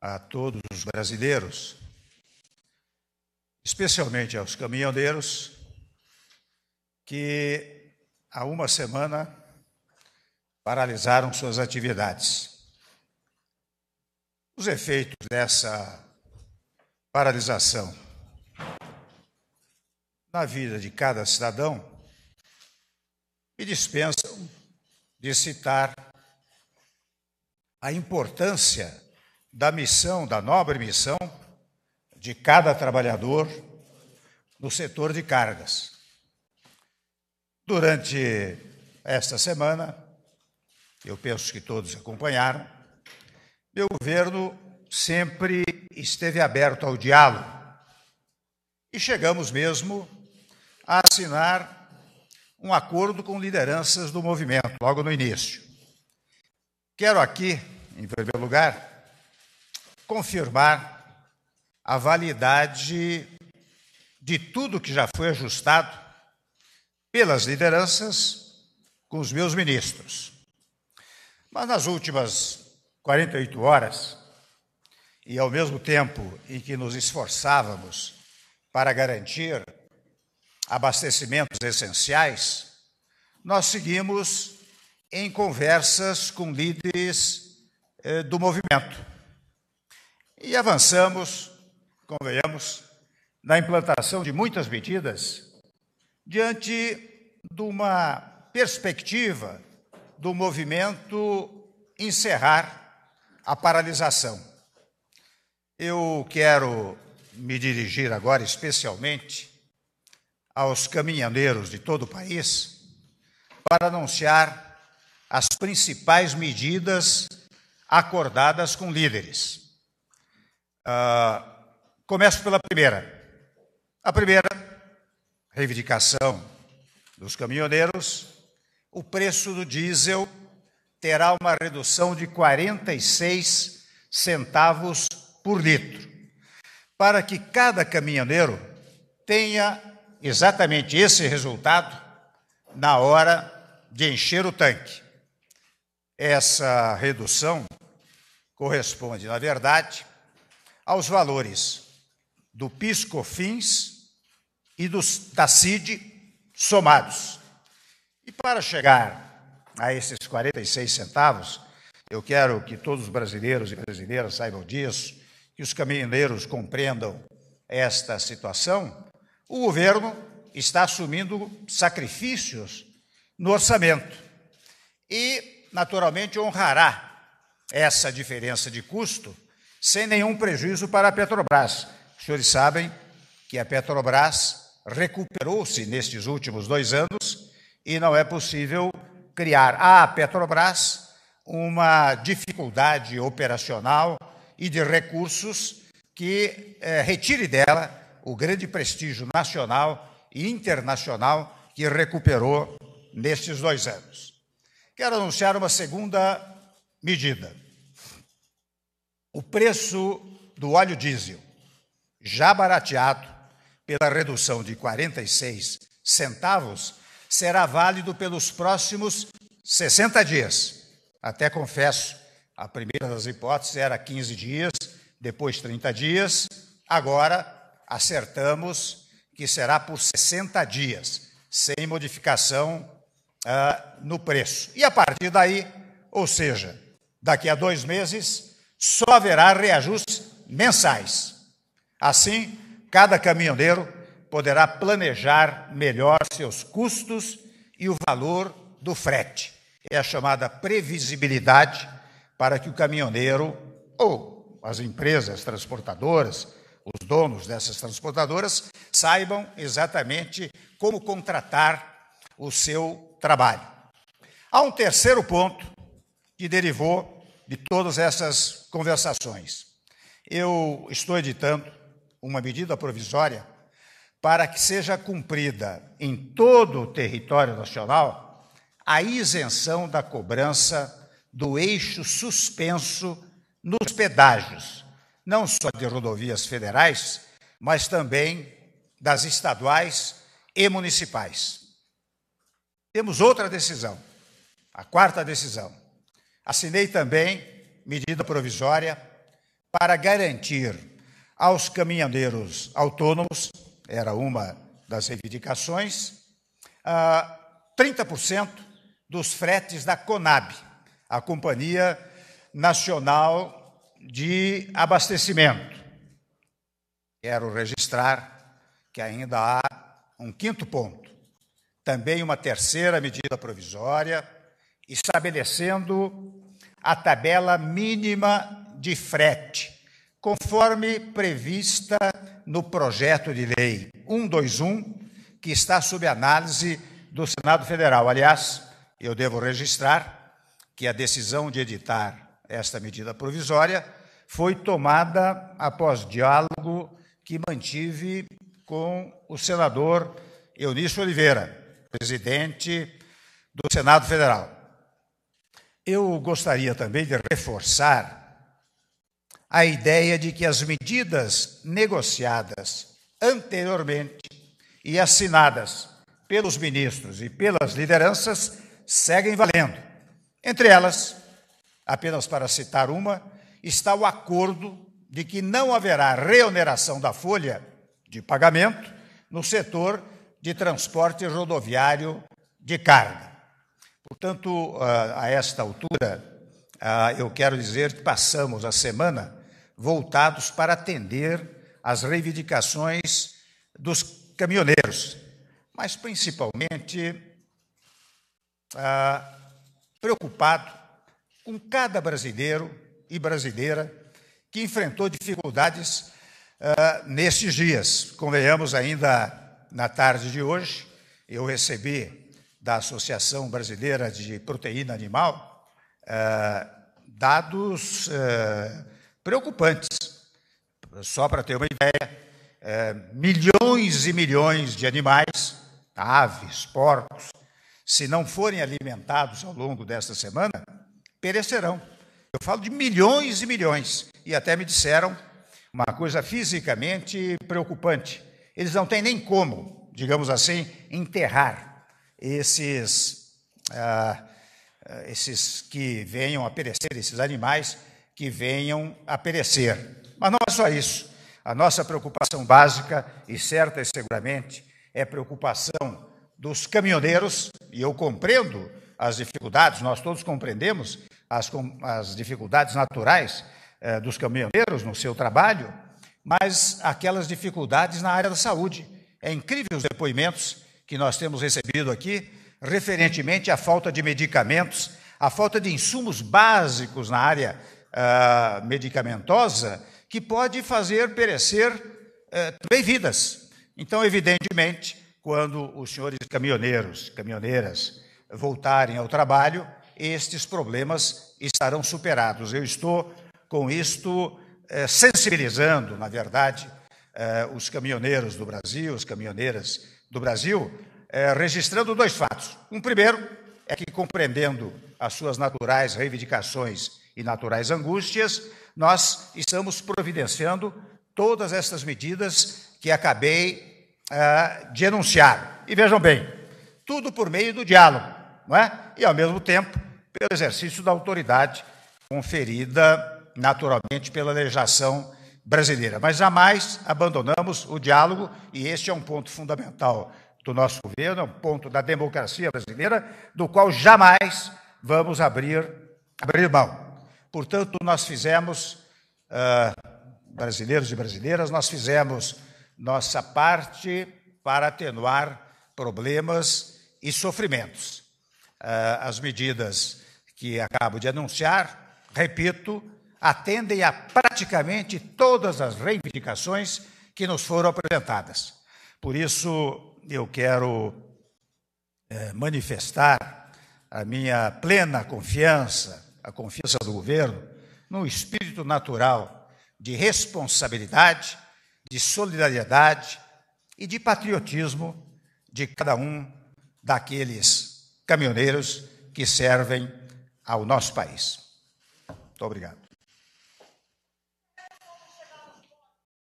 a todos os brasileiros, especialmente aos caminhoneiros, que há uma semana paralisaram suas atividades. Os efeitos dessa paralisação na vida de cada cidadão me dispensam de citar a importância da missão, da nobre missão de cada trabalhador no setor de cargas. Durante esta semana, eu penso que todos acompanharam, meu governo sempre esteve aberto ao diálogo e chegamos mesmo a assinar um acordo com lideranças do movimento, logo no início. Quero aqui, em primeiro lugar, confirmar a validade de tudo que já foi ajustado pelas lideranças com os meus ministros. Mas nas últimas 48 horas, e ao mesmo tempo em que nos esforçávamos para garantir abastecimentos essenciais, nós seguimos em conversas com líderes do movimento. E avançamos, convenhamos, na implantação de muitas medidas diante de uma perspectiva do movimento encerrar a paralisação. Eu quero me dirigir agora especialmente aos caminhoneiros de todo o país para anunciar as principais medidas acordadas com líderes. Começo pela primeira. A primeira reivindicação dos caminhoneiros: o preço do diesel terá uma redução de 46 centavos por litro, para que cada caminhoneiro tenha exatamente esse resultado na hora de encher o tanque. Essa redução corresponde, na verdade, aos valores do PIS/COFINS e da CID somados. E para chegar a esses 46 centavos, eu quero que todos os brasileiros e brasileiras saibam disso, que os caminhoneiros compreendam esta situação. O governo está assumindo sacrifícios no orçamento e, naturalmente, honrará essa diferença de custo sem nenhum prejuízo para a Petrobras. Os senhores sabem que a Petrobras recuperou-se nestes últimos 2 anos e não é possível criar à Petrobras uma dificuldade operacional e de recursos que retire dela o grande prestígio nacional e internacional que recuperou nestes 2 anos. Quero anunciar uma segunda medida. O preço do óleo diesel, já barateado pela redução de 46 centavos, será válido pelos próximos 60 dias. Até confesso, a primeira das hipóteses era 15 dias, depois 30 dias, agora acertamos que será por 60 dias, sem modificação no preço. E a partir daí, ou seja, daqui a 2 meses, só haverá reajustes mensais. Assim, cada caminhoneiro poderá planejar melhor seus custos e o valor do frete. É a chamada previsibilidade para que o caminhoneiro ou as empresas transportadoras, os donos dessas transportadoras, saibam exatamente como contratar o seu trabalho. Há um terceiro ponto que derivou de todas essas conversações. Eu estou editando uma medida provisória para que seja cumprida em todo o território nacional a isenção da cobrança do eixo suspenso nos pedágios, não só de rodovias federais, mas também das estaduais e municipais. Temos outra decisão, a quarta decisão. Assinei também medida provisória para garantir aos caminhoneiros autônomos, era uma das reivindicações, 30% dos fretes da CONAB, a Companhia Nacional de Abastecimento. Quero registrar que ainda há um quinto ponto, também uma terceira medida provisória, estabelecendo a tabela mínima de frete, conforme prevista no projeto de lei 121, que está sob análise do Senado Federal. Aliás, eu devo registrar que a decisão de editar esta medida provisória foi tomada após diálogo que mantive com o senador Eunício Oliveira, presidente do Senado Federal. Eu gostaria também de reforçar a ideia de que as medidas negociadas anteriormente e assinadas pelos ministros e pelas lideranças seguem valendo. Entre elas, apenas para citar uma, está o acordo de que não haverá reoneração da folha de pagamento no setor de transporte rodoviário de carga. Portanto, a esta altura, eu quero dizer que passamos a semana voltados para atender às reivindicações dos caminhoneiros, mas principalmente preocupado com cada brasileiro e brasileira que enfrentou dificuldades nestes dias. Convenhamos, ainda na tarde de hoje, eu recebi da Associação Brasileira de Proteína Animal dados preocupantes. Só para ter uma ideia, milhões e milhões de animais, aves, porcos, se não forem alimentados ao longo desta semana, perecerão. Eu falo de milhões e milhões. E até me disseram uma coisa fisicamente preocupante. Eles não têm nem como, digamos assim, enterrar esses que venham a perecer, esses animais que venham a perecer. Mas não é só isso. A nossa preocupação básica, e certa e seguramente, é preocupação dos caminhoneiros, e eu compreendo as dificuldades, nós todos compreendemos as dificuldades naturais dos caminhoneiros no seu trabalho, mas aquelas dificuldades na área da saúde. É incrível os depoimentos que nós temos recebido aqui, referentemente à falta de medicamentos, à falta de insumos básicos na área medicamentosa, que pode fazer perecer também vidas. Então, evidentemente, quando os senhores caminhoneiros, caminhoneiras voltarem ao trabalho, estes problemas estarão superados. Eu estou, com isto, sensibilizando, na verdade, os caminhoneiros do Brasil, as caminhoneiras do Brasil, registrando dois fatos. Um primeiro é que, compreendendo as suas naturais reivindicações e naturais angústias, nós estamos providenciando todas estas medidas que acabei de enunciar. E vejam bem, tudo por meio do diálogo, não é? E, ao mesmo tempo, pelo exercício da autoridade conferida, naturalmente, pela legislação brasileira. Mas jamais abandonamos o diálogo, e este é um ponto fundamental do nosso governo, é um ponto da democracia brasileira, do qual jamais vamos abrir mão. Portanto, nós fizemos, brasileiros e brasileiras, nós fizemos nossa parte para atenuar problemas e sofrimentos. As medidas que acabo de anunciar, repito, atendem a praticamente todas as reivindicações que nos foram apresentadas. Por isso, eu quero manifestar a minha plena confiança, a confiança do governo, no espírito natural de responsabilidade, de solidariedade e de patriotismo de cada um daqueles caminhoneiros que servem ao nosso país. Muito obrigado.